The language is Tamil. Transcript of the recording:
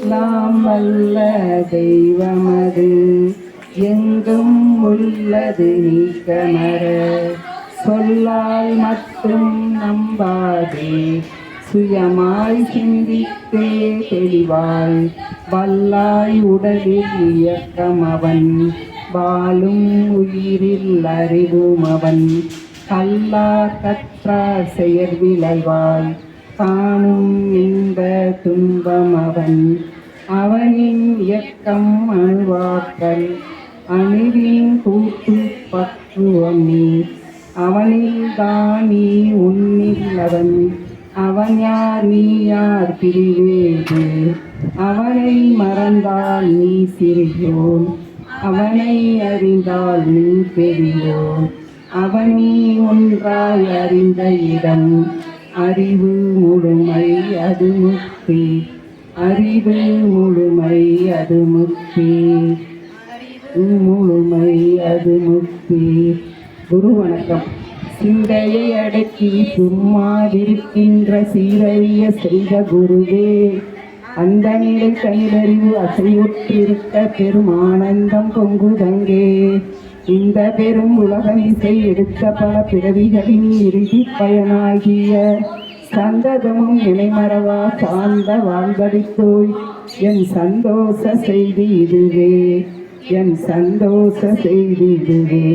எல்லாம் வல்ல தெய்வமது எங்கும் உள்ளது நீக்கமர சொல்லால் மட்டும் நம்பாதே சுயமாய் சிந்தித்தே தெளிவாய் வல்லாய் உடலில் இயக்கம் அவன் வாழும் உயிரில் அறிவும் அவன் கல்லா கற்றார் செயற் விளைவாய் காணும் இன்ப துன்பம் அவன் அவனின் இயக்கம் அணுவாக்கல் அணுவின் கூட்டு பக்குவம் நீ அவனில் தான் நீ உன்னில் அவன் யார் நீ யார் பிரிவேது அவனை மறந்தால் நீ சிறியோன் அவனை அறிந்தால் நீ பெரியோன் அவனி ஒன்றாய் அறிந்த இடம் அறிவு முழுமை அது முக்தி அறிவு முழுமை அது முக்தி முழுமை அது முக்தி. குரு வணக்கம். சிந்தையை அடக்கி சும்மாதிருக்கின்ற சீரழிய செய்த குருவே அந்த நிலை கைதறிவு அசையுற்றிருக்க பெரும் ஆனந்தம் பொங்குதங்கே. இந்த பெரும் உலகம் இசை எடுத்த பல பிறவிகளின் இறுதி பயனாகிய சந்ததமும் இணைமறவா சார்ந்த வாழ்வழித்தோய் என் சந்தோஷ செய்தி இதுவே என் சந்தோஷ செய்தி இதுவே.